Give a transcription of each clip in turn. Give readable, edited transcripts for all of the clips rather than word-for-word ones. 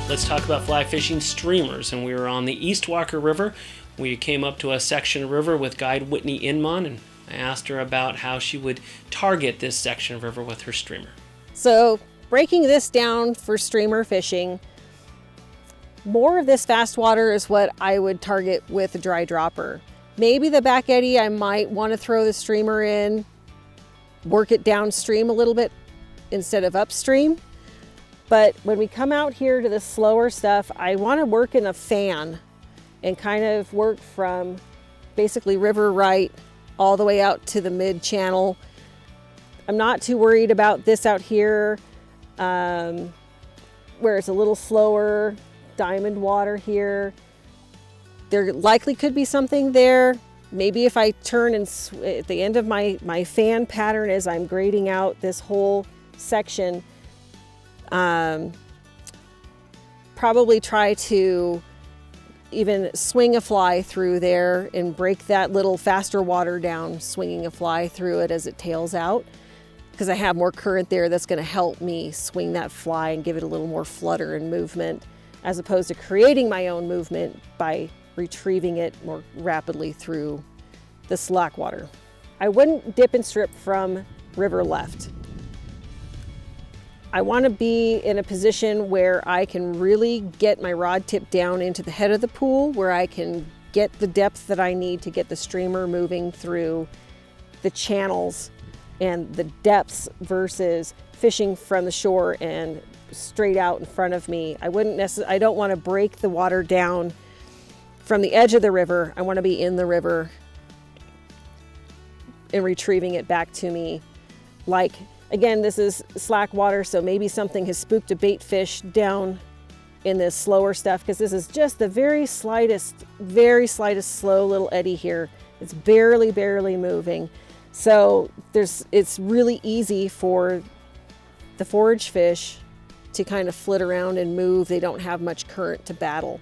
Let's talk about fly fishing streamers. And we were on the East Walker River. We came up to a section of river with guide Whitney Inmon, and I asked her about how she would target this section of river with her streamer. So breaking this down for streamer fishing, more of this fast water is what I would target with a dry dropper. Maybe the back eddy, I might want to throw the streamer in, work it downstream a little bit instead of upstream. But when we come out here to the slower stuff, I want to work in a fan and kind of work from basically river right all the way out to the mid channel. I'm not too worried about this out here where it's a little slower, diamond water here. There likely could be something there. Maybe if I turn and at the end of my fan pattern as I'm grading out this whole section, probably try to even swing a fly through there and break that little faster water down, swinging a fly through it as it tails out, because I have more current there that's going to help me swing that fly and give it a little more flutter and movement, as opposed to creating my own movement by retrieving it more rapidly through the slack water. I wouldn't dip and strip from river left. I want to be in a position where I can really get my rod tip down into the head of the pool, where I can get the depth that I need to get the streamer moving through the channels and the depths versus fishing from the shore and straight out in front of me. I don't want to break the water down from the edge of the river. I want to be in the river and retrieving it back to me. Like, again, this is slack water, so maybe something has spooked a bait fish down in this slower stuff, because this is just the very slightest slow little eddy here. It's barely moving. So it's really easy for the forage fish to kind of flit around and move. They don't have much current to battle.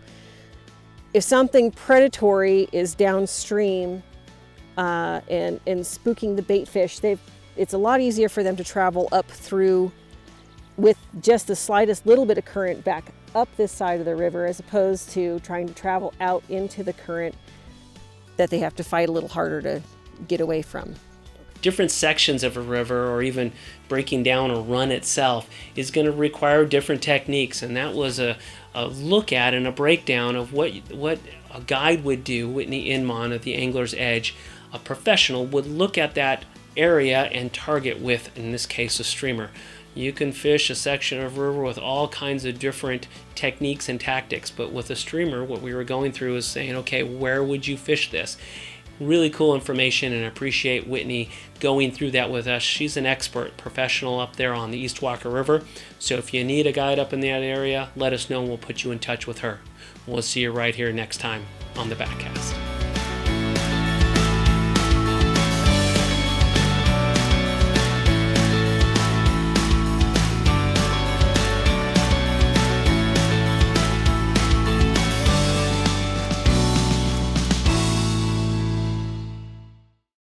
If something predatory is downstream and spooking the bait fish, it's a lot easier for them to travel up through with just the slightest little bit of current back up this side of the river, as opposed to trying to travel out into the current that they have to fight a little harder to get away from. Different sections of a river, or even breaking down a run itself, is going to require different techniques, and that was a look at and a breakdown of what a guide would do. Whitney Inmon at the Angler's Edge, a professional, would look at that area and target with, in this case, a streamer. You can fish a section of river with all kinds of different techniques and tactics, but with a streamer, what we were going through is saying, okay, where would you fish this? Really cool information, and I appreciate Whitney going through that with us. She's an expert professional up there on the East Walker River, so if you need a guide up in that area, let us know and we'll put you in touch with her. We'll see you right here next time on the Backcast.